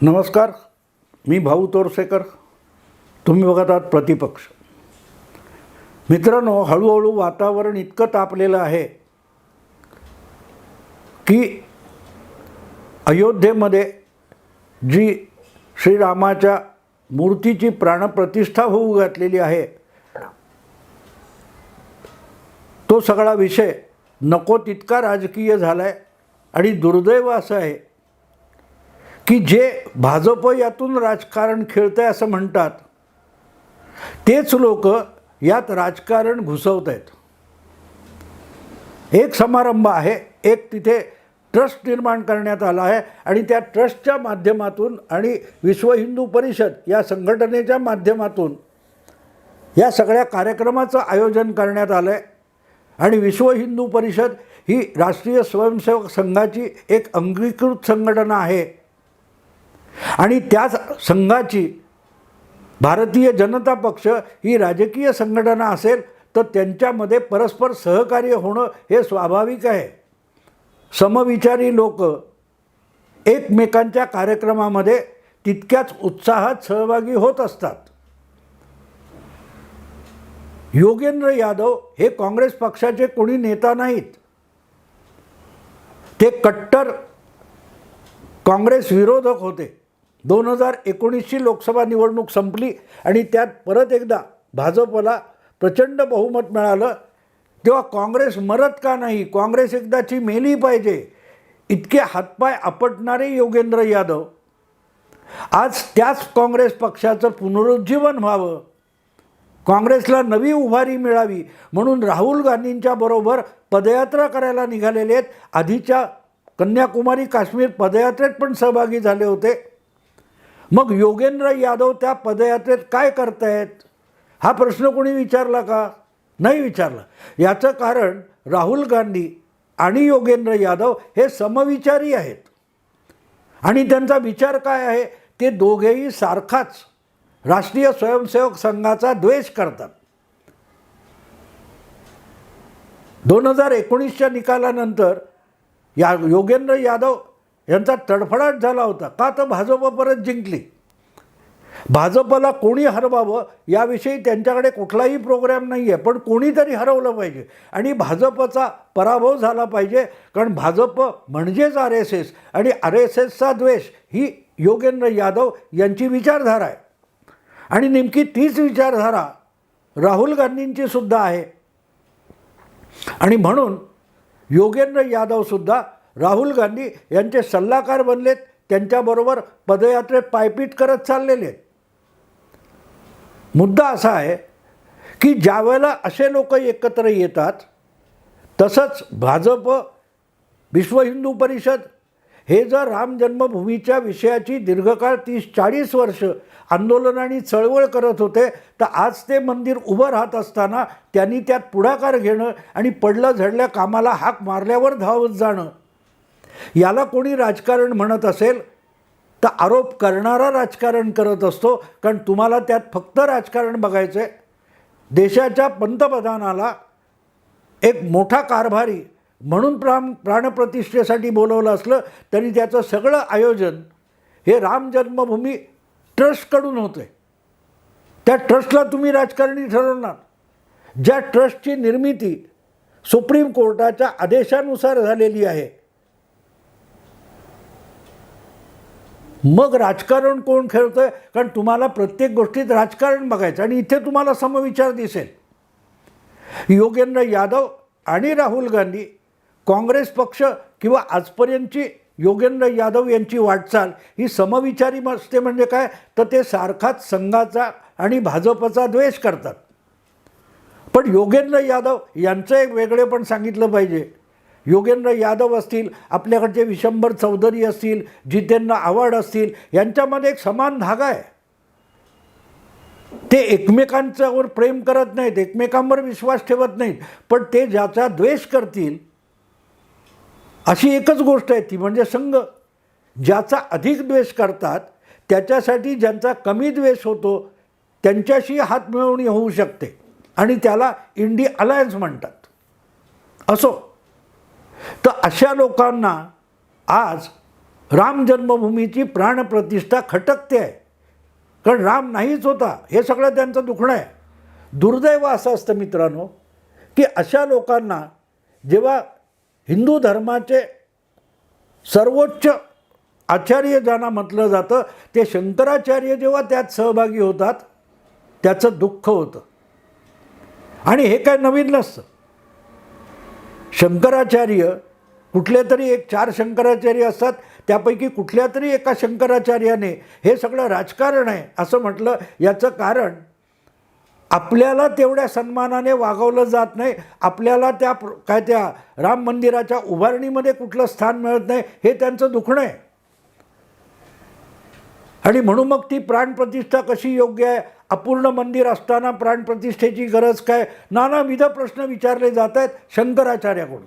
नमस्कार, मी भाऊ तोरसेकर. तुम्ही बघत आहात प्रतिपक्ष. मित्रांनो, हळूहळू वातावरण इतकं तापलेलं आहे की अयोध्येमध्ये जी श्रीरामाच्या मूर्तीची प्राणप्रतिष्ठा होऊ घातलेली आहे, तो सगळा विषय नको तितका राजकीय झाला आहे. आणि दुर्दैव असं आहे की जे भाजप यातून राजकारण खेळतं आहे असं म्हणतात, तेच लोक यात राजकारण घुसवत आहेत. एक समारंभ आहे, एक तिथे ट्रस्ट निर्माण करण्यात आला आहे आणि त्या ट्रस्टच्या माध्यमातून आणि विश्व हिंदू परिषद या संघटनेच्या माध्यमातून या सगळ्या कार्यक्रमाचं आयोजन करण्यात आलं आहे. आणि विश्व हिंदू परिषद ही राष्ट्रीय स्वयंसेवक संघाची एक अंगीकृत संघटना आहे आणि त्याच संघाची भारतीय जनता पक्ष ही राजकीय संघटना असेल तर त्यांच्यामध्ये परस्पर सहकार्य होणं हे स्वाभाविक आहे. समविचारी लोक एकमेकांच्या कार्यक्रमामध्ये तितक्याच उत्साहात सहभागी होत असतात. योगेंद्र यादव हे काँग्रेस पक्षाचे कोणी नेता नाहीत. ते कट्टर काँग्रेस विरोधक होते. 2019ची लोकसभा निवडणूक संपली आणि त्यात परत एकदा भाजपला प्रचंड बहुमत मिळालं. तेव्हा काँग्रेस मरत का नाही, काँग्रेस एकदाची मेली पाहिजे, इतके हातपाय आपटणारे योगेंद्र यादव आज त्याच काँग्रेस पक्षाचं पुनरुज्जीवन व्हावं, काँग्रेसला नवी उभारी मिळावी म्हणून राहुल गांधींच्या बरोबर पदयात्रा करायला निघालेले आहेत. आधीच्या कन्याकुमारी काश्मीर पदयात्रेत पण सहभागी झाले होते. मग योगेंद्र यादव त्या पदयात्रेत काय करतायत हा प्रश्न कोणी विचारला का? नाही विचारला. याचं कारण राहुल गांधी आणि योगेंद्र यादव हे समविचारी आहेत आणि त्यांचा विचार काय आहे, ते दोघेही सारखाच राष्ट्रीय स्वयंसेवक संघाचा द्वेष करतात. 2019च्या निकालानंतर योगेंद्र यादव यांचा तडफडाट झाला होता. का तर भाजप परत जिंकली. भाजपला कोणी हरवावं याविषयी त्यांच्याकडे कुठलाही प्रोग्राम नाही आहे, पण कोणीतरी हरवलं पाहिजे आणि भाजपचा पराभव झाला पाहिजे. कारण भाजप म्हणजेच RSS आणि RSSचा द्वेष ही योगेंद्र यादव यांची विचारधारा आहे. आणि नेमकी तीच विचारधारा राहुल गांधींची सुद्धा आहे. आणि म्हणून योगेंद्र यादवसुद्धा राहुल गांधी यांचे सल्लागार बनलेत, त्यांच्याबरोबर पदयात्रेत पायपीट करत चाललेले आहेत. मुद्दा असा आहे की ज्यावेळेला असे लोक एकत्र येतात, तसंच भाजप, विश्व हिंदू परिषद हे जर राम जन्मभूमीच्या विषयाची दीर्घकाळ 30-40 वर्ष आंदोलन आणि चळवळ करत होते, तर आज ते मंदिर उभं राहत असताना त्यांनी त्यात पुढाकार घेणं आणि पडलं झडल्या कामाला हाक मारल्यावर धावत जाणं, याला कोणी राजकारण म्हणत असेल तर आरोप करणारा राजकारण करत असतो. कारण तुम्हाला त्यात फक्त राजकारण बघायचं आहे. देशाच्या पंतप्रधानाला एक मोठा कारभारी म्हणून प्राणप्रतिष्ठेसाठी बोलवलं असलं तरी त्याचं सगळं आयोजन हे राम जन्मभूमी ट्रस्टकडून होतं आहे. त्या ट्रस्टला तुम्ही राजकारणी ठरवणार. ज्या ट्रस्टची निर्मिती सुप्रीम कोर्टाच्या आदेशानुसार झालेली आहे, मग राजकारण कोण खेळतं आहे? कारण तुम्हाला प्रत्येक गोष्टीत राजकारण बघायचं आणि इथे तुम्हाला समविचार दिसेल. योगेंद्र यादव आणि राहुल गांधी, काँग्रेस पक्ष किंवा आजपर्यंतची योगेंद्र यादव यांची वाटचाल ही समविचारी असते. म्हणजे काय तर ते सारखाच संघाचा आणि भाजपचा द्वेष करतात. पण योगेंद्र यादव यांचं एक वेगळेपण सांगितलं पाहिजे. योगेंद्र यादव असतील, आपल्याकडचे विशंबर चौधरी असतील, जितेंद्र आव्हाड असतील, यांच्यामध्ये एक समान धागा आहे. ते एकमेकांच्यावर प्रेम करत नाहीत, एकमेकांवर विश्वास ठेवत नाहीत, पण ते ज्याचा द्वेष करतील अशी एकच गोष्ट आहे, ती म्हणजे संघ. ज्याचा अधिक द्वेष करतात त्याच्यासाठी ज्यांचा कमी द्वेष होतो त्यांच्याशी हातमिळवणी होऊ शकते आणि त्याला इंडी अलायन्स म्हणतात. असो, तर अशा लोकांना आज राम जन्मभूमीची प्राणप्रतिष्ठा खटकते आहे, कारण राम नाहीच होता, हे सगळं त्यांचं दुखणं आहे. दुर्दैव असं असतं मित्रांनो की अशा लोकांना जेव्हा हिंदू धर्माचे सर्वोच्च आचार्य ज्यांना म्हटलं जातं ते शंकराचार्य जेव्हा त्यात सहभागी होतात त्याचं दुःख होतं. आणि हे काय नवीन नसतं. शंकराचार्य कुठले तरी एक 4 शंकराचार्य असतात, त्यापैकी कुठल्या तरी एका शंकराचार्याने हे सगळं राजकारण आहे असं म्हटलं. याचं कारण आपल्याला तेवढ्या सन्मानाने वागवलं जात नाही, आपल्याला त्या राम मंदिराच्या उभारणीमध्ये कुठलं स्थान मिळत नाही, हे त्यांचं दुखणं आहे. आणि म्हणून मग ती प्राणप्रतिष्ठा कशी योग्य आहे, अपूर्ण मंदिर असताना प्राणप्रतिष्ठेची गरज काय, नानाविध प्रश्न विचारले जात आहेत शंकराचार्याकडून.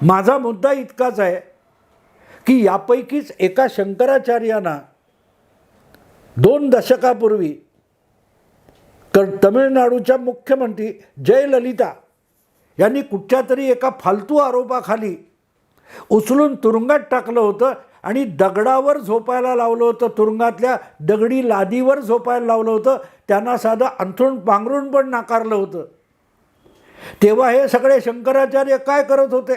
माझा मुद्दा इतकाच आहे की यापैकीच एका शंकराचार्यांना 2 दशकापूर्वी तमिळनाडूच्या मुख्यमंत्री जयललिता यांनी कुठच्या तरी एका फालतू आरोपाखाली उचलून तुरुंगात टाकलं होतं आणि दगडावर झोपायला लावलं होतं, तुरुंगातल्या दगडी लादीवर झोपायला लावलं होतं, त्यांना साधं अंथरूण पांघरून पण नाकारलं होतं. तेव्हा हे सगळे शंकराचार्य काय करत होते?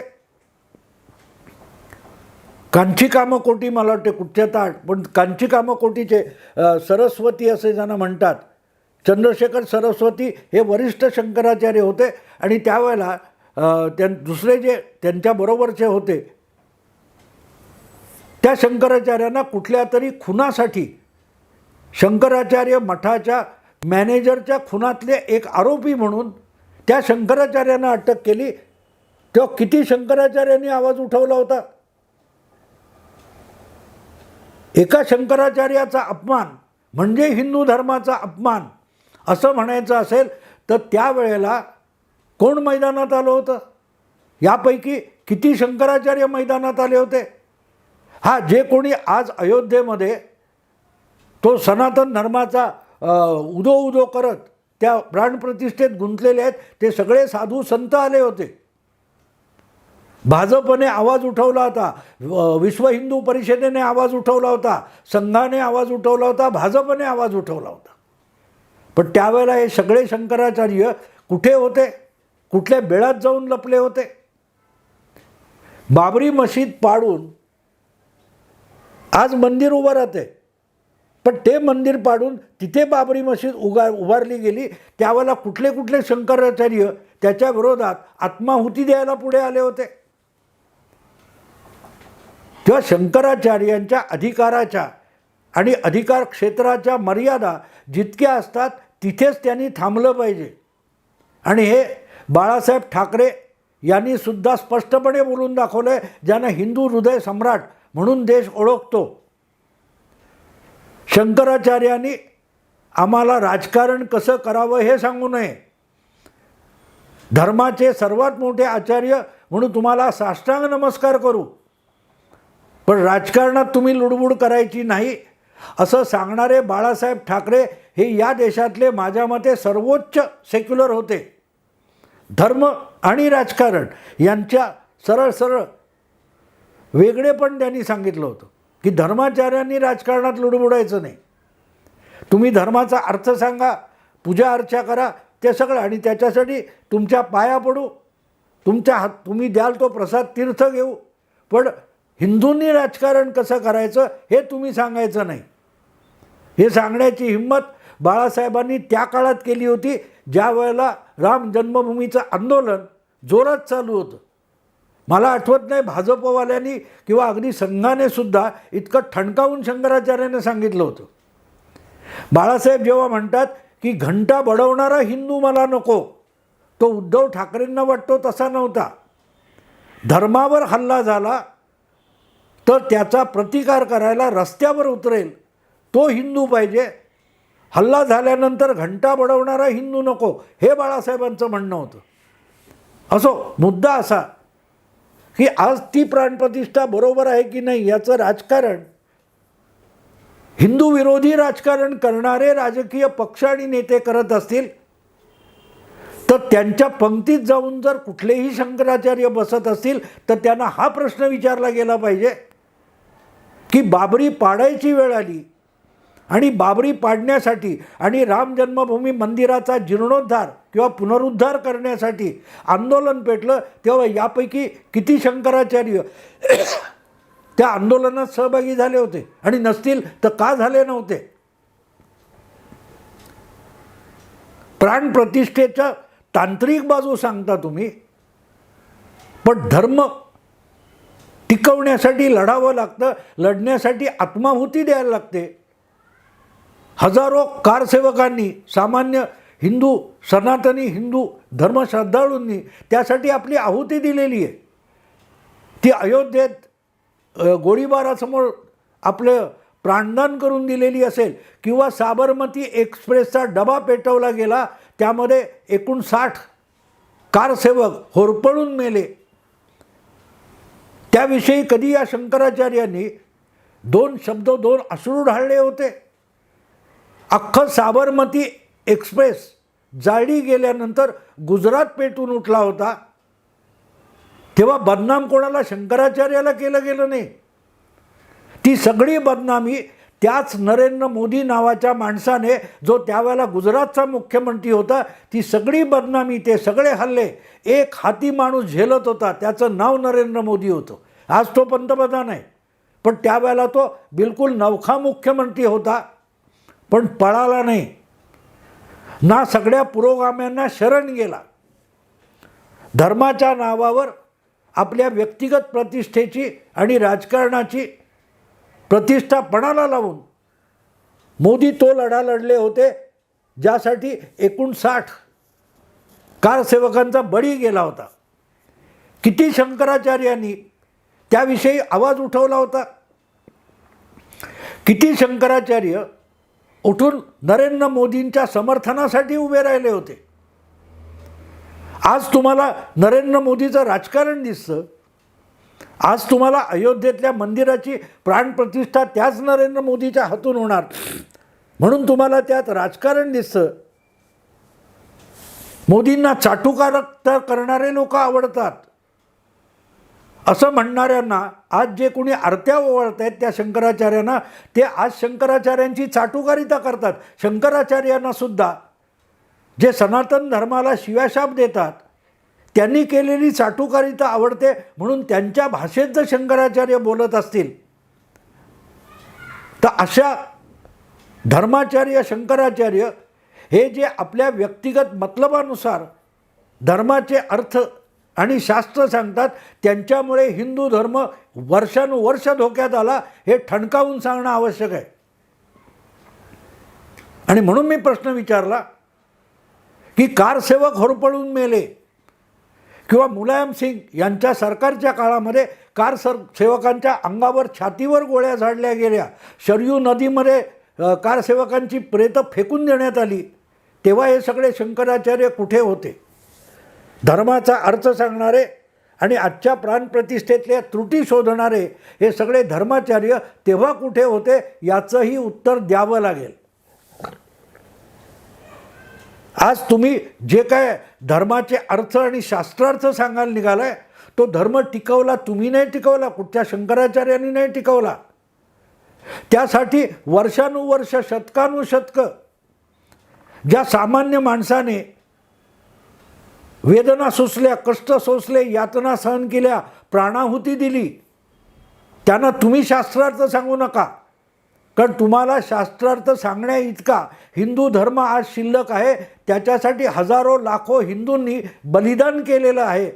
कांची कामकोटी, मला वाटते कुठच्या ताट, पण कांची कामकोटीचे सरस्वती असे ज्यांना म्हणतात, चंद्रशेखर सरस्वती हे वरिष्ठ शंकराचार्य होते. आणि त्यावेळेला दुसरे जे त्यांच्याबरोबरचे होते त्या शंकराचार्यांना कुठल्या तरी खुनासाठी, शंकराचार्य मठाच्या मॅनेजरच्या खुनातले एक आरोपी म्हणून त्या शंकराचार्यांना अटक केली. तेव्हा किती शंकराचार्यांनी आवाज उठवला होता. एका शंकराचार्याचा अपमान म्हणजे हिंदू धर्माचा अपमान असं म्हणायचं असेल तर त्यावेळेला कोण मैदानात आलं होतं? यापैकी किती शंकराचार्य मैदानात आले होते? जे कोणी आज अयोध्येमध्ये तो सनातन धर्माचा उदो करत त्या प्राणप्रतिष्ठेत गुंतलेले आहेत ते सगळे साधू संत आले होते. भाजपने आवाज उठवला होता, विश्व हिंदू परिषदेने आवाज उठवला होता, संघाने आवाज उठवला होता, भाजपने आवाज उठवला होता. पण त्यावेळेला हे सगळे शंकराचार्य कुठे होते? कुठल्या बेळात जाऊन लपले होते? बाबरी मशीद पाडून आज मंदिर उभं राहते, पण ते मंदिर पाडून तिथे बाबरी मशीद उभारली गेली. त्यावेळेला कुठले कुठले शंकराचार्य त्याच्या विरोधात आत्माहुती द्यायला पुढे आले होते? तेव्हा शंकराचार्यांच्या अधिकाराच्या आणि अधिकार क्षेत्राच्या मर्यादा जितक्या असतात तिथेच त्यांनी थांबलं पाहिजे. आणि हे बाळासाहेब ठाकरे यांनी सुद्धा स्पष्टपणे बोलून दाखवलं आहे, ज्यांना हिंदू हृदय सम्राट म्हणून देश ओळखतो. शंकराचार्यांनी आम्हाला राजकारण कसं करावं हे सांगू नये. धर्माचे सर्वात मोठे आचार्य म्हणून तुम्हाला साष्टांग नमस्कार करू, पण राजकारणात तुम्ही लुडबुड करायची नाही असं सांगणारे बाळासाहेब ठाकरे हे या देशातले माझ्या मते सर्वोच्च सेक्युलर होते. धर्म आणि राजकारण यांच्या सरळ वेगळेपण त्यांनी सांगितलं होतं की धर्माचार्यांनी राजकारणात लुडबुडायचं नाही. तुम्ही धर्माचा अर्थ सांगा, पूजा अर्चा करा, ते सगळं, आणि त्याच्यासाठी तुमच्या पाया पडू, तुम्ही द्याल तो प्रसाद तीर्थ घेऊ, पण हिंदूंनी राजकारण कसं करायचं हे तुम्ही सांगायचं नाही. हे सांगण्याची हिंमत बाळासाहेबांनी त्या काळात केली होती ज्या वेळेला राम जन्मभूमीचं आंदोलन जोरात चालू होतं. मला आठवत नाही भाजपवाल्यांनी किंवा अगदी संघाने सुद्धा इतकं ठणकावून शंकराचार्याने सांगितलं होतं. बाळासाहेब जेव्हा म्हणतात की घंटा बडवणारा हिंदू मला नको, तो उद्धव ठाकरेंना वाटतो तसा नव्हता. धर्मावर हल्ला झाला तर त्याचा प्रतिकार करायला रस्त्यावर उतरेल तो हिंदू पाहिजे, हल्ला झाल्यानंतर घंटा बडवणारा हिंदू नको, हे बाळासाहेबांचं म्हणणं होतं. असो, मुद्दा असा की आज ती प्राणप्रतिष्ठा बरोबर आहे की नाही याचं राजकारण हिंदू विरोधी राजकारण करणारे राजकीय पक्ष आणि नेते करत असतील तर त्यांच्या पंक्तीत जाऊन जर कुठलेही शंकराचार्य बसत असतील तर त्यांना हा प्रश्न विचारला गेला पाहिजे की बाबरी पाडायची वेळ आली आणि बाबरी पाडण्यासाठी आणि राम जन्मभूमी मंदिराचा जीर्णोद्धार किंवा पुनरुद्धार करण्यासाठी आंदोलन पेटलं, तेव्हा यापैकी किती शंकराचार्य त्या आंदोलनात सहभागी झाले होते? आणि नसतील तर का झाले नव्हते? प्राणप्रतिष्ठेच्या तांत्रिक बाजू सांगता तुम्ही, पण धर्म टिकवण्यासाठी लढावं लागतं, लढण्यासाठी आत्माहुती द्यायला लागते. हजारो कारसेवकांनी, सामान्य हिंदू, सनातनी हिंदू धर्मश्रद्धाळूंनी त्यासाठी आपली आहुती दिलेली आहे. ती अयोध्येत गोळीबारासमोर आपलं प्राणदान करून दिलेली असेल, किंवा साबरमती एक्सप्रेसचा डबा पेटवला गेला, त्यामध्ये 59 कारसेवक होरपळून मेले, त्याविषयी कधी या शंकराचार्यांनी 2 शब्द, 2 अश्रू ढाळले होते? अख्खं साबरमती एक्सप्रेस जाळली गेल्यानंतर गुजरात पेटून उठला होता, तेव्हा बदनाम कोणाला? शंकराचार्याला केलं गेलं नाही. ती सगळी बदनामी त्याच नरेंद्र मोदी नावाच्या माणसाने, जो त्यावेळेला गुजरातचा मुख्यमंत्री होता, ती सगळी बदनामी, ते सगळे हल्ले एक हाती माणूस झेलत होता. त्याचं नाव नरेंद्र मोदी होतं. आज तो पंतप्रधान आहे, पण त्यावेळेला तो बिलकुल नवखा मुख्यमंत्री होता, पण पळाला नाही ना, सगळ्या पुरोगाम्यांना शरण गेला. धर्माच्या नावावर आपल्या व्यक्तिगत प्रतिष्ठेची आणि राजकारणाची प्रतिष्ठा पणाला लावून मोदी तो लढा लढले होते, ज्यासाठी 59 कारसेवकांचा बळी गेला होता. किती शंकराचार्यांनी त्याविषयी आवाज उठवला होता? किती शंकराचार्य उठून नरेंद्र मोदींच्या समर्थनासाठी उभे राहिले होते? आज तुम्हाला नरेंद्र मोदीचं राजकारण दिसतं. आज तुम्हाला अयोध्येतल्या मंदिराची प्राणप्रतिष्ठा त्याच नरेंद्र मोदीच्या हातून होणार म्हणून तुम्हाला त्यात राजकारण दिसतं. मोदींना चाटुकार करणारे लोक आवडतात असं म्हणणाऱ्यांना आज जे कोणी आरत्या ओवाळत आहेत त्या शंकराचार्यांना, ते आज शंकराचार्यांची चाटुकारिता करतात. शंकराचार्यांना सुद्धा जे सनातन धर्माला शिव्याशाप देतात, त्यांनी केलेली चाटुकारिता आवडते, म्हणून त्यांच्या भाषेत जर शंकराचार्य बोलत असतील तर अशा धर्माचार्य शंकराचार्य हे जे आपल्या व्यक्तिगत मतलबानुसार धर्माचे अर्थ आणि शास्त्र सांगतात, त्यांच्यामुळे हिंदू धर्म वर्षानुवर्ष धोक्यात आला, हे ठणकावून सांगणं आवश्यक आहे. आणि म्हणून मी प्रश्न विचारला की कारसेवक होरपळून मेले, किंवा मुलायम सिंग यांच्या सरकारच्या काळामध्ये कारसेवकांच्या अंगावर, छातीवर गोळ्या झाडल्या गेल्या, शरयू नदीमध्ये कारसेवकांची प्रेतं फेकून देण्यात आली, तेव्हा हे सगळे शंकराचार्य कुठे होते? धर्माचा अर्थ सांगणारे आणि आजच्या प्राणप्रतिष्ठेतल्या त्रुटी शोधणारे हे सगळे धर्माचार्य तेव्हा कुठे होते, याचंही उत्तर द्यावं लागेल. आज तुम्ही जे काय धर्माचे अर्थ आणि शास्त्रार्थ सांगायला निघालाय, तो धर्म टिकवला तुम्ही नाही, टिकवला कुठच्या शंकराचार्यांनी नाही टिकवला. त्यासाठी वर्षानुवर्ष, शतकानुशतकं ज्या सामान्य माणसाने वेदना सोसल्या, कष्ट सोसले, यातना सहन केल्या, प्राणाहुती दिली, त्यांना तुम्ही शास्त्रार्थ सांगू नका. कारण तुम्हाला शास्त्रार्थ सांगण्या इतका हिंदू धर्म आज शिल्लक आहे, त्याच्यासाठी हजारो लाखो हिंदूंनी बलिदान केलेलं आहे.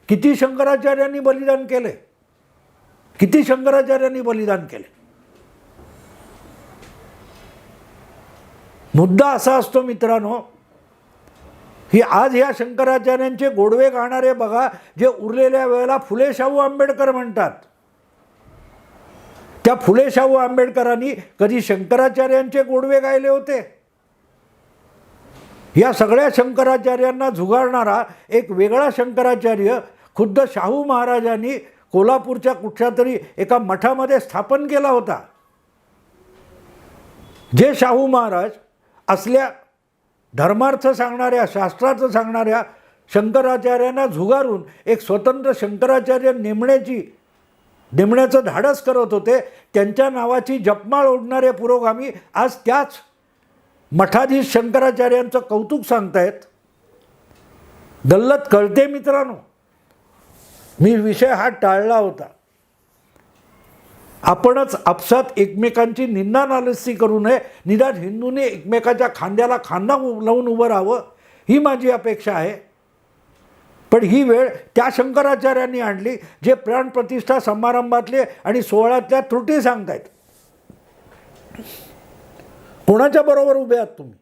किती शंकराचार्यांनी बलिदान केले? किती शंकराचार्यांनी बलिदान केले? मुद्दा असा असतो मित्रांनो, की आज ह्या शंकराचार्यांचे गोडवे गाणारे बघा, जे उरलेल्या वेळेला फुले शाहू आंबेडकर म्हणतात. त्या फुले शाहू आंबेडकरांनी कधी शंकराचार्यांचे गोडवे गायले होते? या सगळ्या शंकराचार्यांना झुगारणारा एक वेगळा शंकराचार्य खुद्द शाहू महाराजांनी कोल्हापूरच्या कुठच्या तरी एका मठामध्ये स्थापन केला होता. जे शाहू महाराज असल्या धर्मार्थ सांगणाऱ्या, शास्त्रार्थ सांगणाऱ्या शंकराचार्यांना झुगारून एक स्वतंत्र शंकराचार्य नेमण्याची नेमण्याचं धाडस करत होते, त्यांच्या नावाची जपमाळ ओढणारे पुरोगामी आज त्याच मठाधीश शंकराचार्यांचं कौतुक सांगतायत. गल्लत कळते मित्रांनो. मी विषय हा टाळला होता. आपणच आपसात एकमेकांची निंदा नालस्ती करू नये, निदान हिंदूने एकमेकाच्या खांद्याला खांदा लावून उभं राहावं, ही माझी अपेक्षा आहे. पण ही वेळ त्या शंकराचार्यांनी आणली जे प्राणप्रतिष्ठा समारंभातले आणि सोहळ्यातल्या त्रुटी सांगतायत. कोणाच्या बरोबर उभे आहात तुम्ही?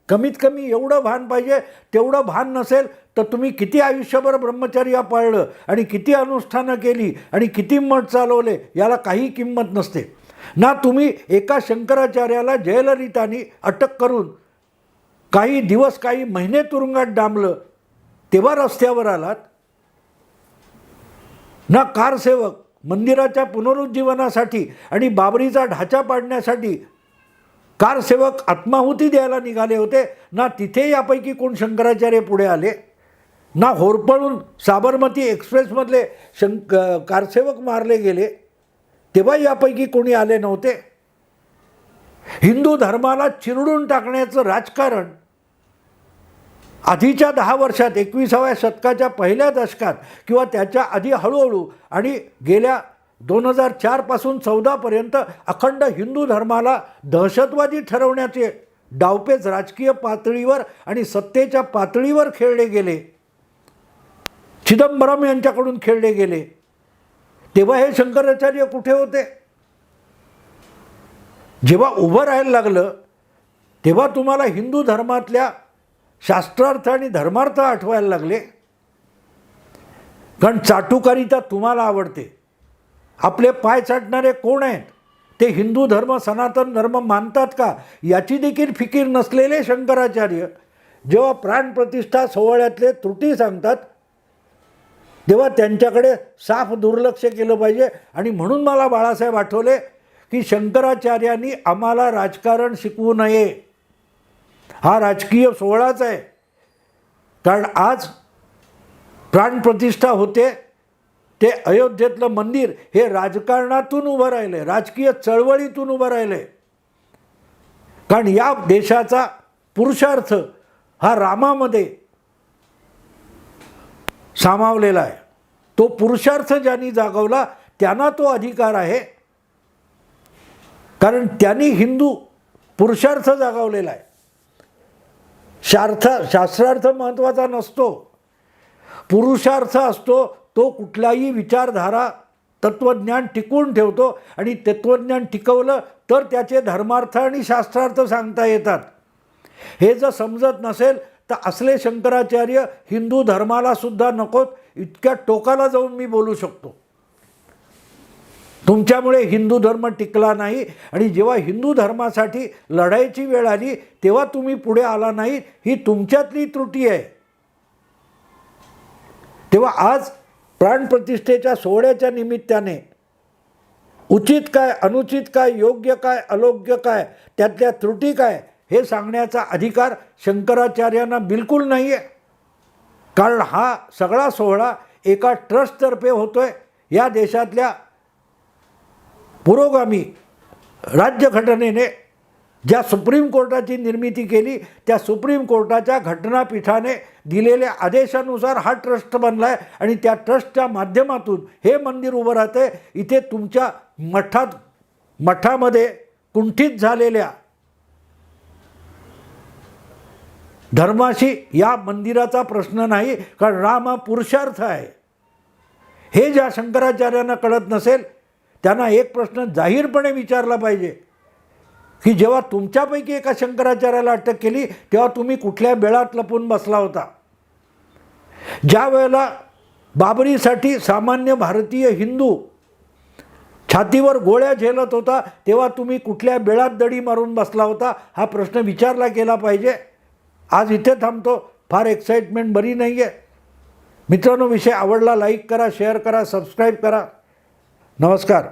कमीत कमी एवढं भान पाहिजे. तेवढं भान नसेल तर तुम्ही किती आयुष्यभर ब्रह्मचर्य पाळलं आणि किती अनुष्ठानं केली आणि किती मठ चालवले याला काही किंमत नसते ना. तुम्ही एका शंकराचार्याला जयललितांनी अटक करून काही दिवस काही महिने तुरुंगात डांबलं तेव्हा रस्त्यावर आलात ना. कारसेवक मंदिराच्या पुनरुज्जीवनासाठी आणि बाबरीचा ढाचा पाडण्यासाठी कारसेवक आत्माहुती द्यायला निघाले होते ना. तिथे यापैकी कोण शंकराचार्य पुढे आले ना. होरपळून साबरमती एक्सप्रेसमधले कारसेवक मारले गेले तेव्हा यापैकी कोणी आले नव्हते. हिंदू धर्माला चिरडून टाकण्याचं राजकारण आधीच्या 10 वर्षात 21व्या शतकाच्या पहिल्या दशकात किंवा त्याच्या आधी हळूहळू आणि गेल्या 2004 पासून 14पर्यंत अखंड हिंदू धर्माला दहशतवादी ठरवण्याचे डावपेच राजकीय पातळीवर आणि सत्तेच्या पातळीवर खेळले गेले. चिदंबरम यांच्याकडून खेळले गेले. तेव्हा हे शंकराचार्य कुठे होते? जेव्हा उभं राहायला लागलं तेव्हा तुम्हाला हिंदू धर्मातल्या शास्त्रार्थ आणि धर्मार्थ आठवायला लागले. कारण चाटुकारिता तुम्हाला आवडते. आपले पाय चाटणारे कोण आहेत? ते हिंदू धर्म सनातन धर्म मानतात का याची देखील फिकीर नसलेले शंकराचार्य जेव्हा प्राणप्रतिष्ठा सोहळ्यातले त्रुटी सांगतात तेव्हा त्यांच्याकडे साफ दुर्लक्ष केलं पाहिजे. आणि म्हणून मला बाळासाहेब आठवले की शंकराचार्यांनी आम्हाला राजकारण शिकवू नये. हा राजकीय सोहळाच आहे. कारण आज प्राणप्रतिष्ठा होते ते अयोध्येतलं मंदिर हे राजकारणातून उभं राहिले, राजकीय चळवळीतून उभं राहिले. कारण या देशाचा पुरुषार्थ हा रामामध्ये सामावलेला आहे. तो पुरुषार्थ ज्यांनी जागवला त्यांना तो अधिकार आहे. कारण त्यांनी हिंदू पुरुषार्थ जागवलेला आहे. शास्त्रार्थ महत्त्वाचा नसतो, पुरुषार्थ असतो. तो कुठलाही विचारधारा तत्त्वज्ञान टिकवून ठेवतो आणि तत्त्वज्ञान टिकवलं तर त्याचे धर्मार्थ आणि शास्त्रार्थ सांगता येतात. हे जर समजत नसेल तर असले शंकराचार्य हिंदू धर्माला सुद्धा नकोत इतक्या टोकाला जाऊन मी बोलू शकतो. तुमच्यामुळे हिंदू धर्म टिकला नाही आणि जेव्हा हिंदू धर्मासाठी लढायची वेळ आली तेव्हा तुम्ही पुढे आला नाही, ही तुमच्यातली त्रुटी आहे. तेव्हा आज प्राणप्रतिष्ठेच्या सोहळ्याच्या निमित्ताने उचित काय, अनुचित काय, योग्य काय, अयोग्य काय, त्यातल्या त्रुटी काय हे सांगण्याचा अधिकार शंकराचार्यांना बिलकुल नाही आहे. कारण हा सगळा सोहळा एका ट्रस्टतर्फे होतोय. या देशातल्या पुरोगामी राज्यघटनेने ज्या सुप्रीम कोर्टाची निर्मिती केली त्या सुप्रीम कोर्टाच्या घटनापीठाने दिलेल्या आदेशानुसार हा ट्रस्ट बनला आहे आणि त्या ट्रस्टच्या माध्यमातून हे मंदिर उभं राहते. इथे तुमच्या मठामध्ये कुंठित झालेल्या धर्माशी या मंदिराचा प्रश्न नाही. कारण राम हा पुरुषार्थ आहे. हे ज्या शंकराचार्यांना कळत नसेल त्यांना एक प्रश्न जाहीरपणे विचारला पाहिजे की जेव्हा तुमच्यापैकी एका शंकराचार्याला अटक केली तेव्हा तुम्ही कुठल्या बेळात लपून बसला होता? ज्या वेळेला बाबरीसाठी सामान्य भारतीय हिंदू छातीवर गोळ्या झेलत होता तेव्हा तुम्ही कुठल्या बेळात दडी मारून बसला होता? हा प्रश्न विचारला गेला पाहिजे. आज इथे थांबतो. फार एक्साइटमेंट बरी नाही आहे. मित्रांनो, विषय आवडला लाईक करा, शेअर करा, सबस्क्राईब करा. नमस्कार.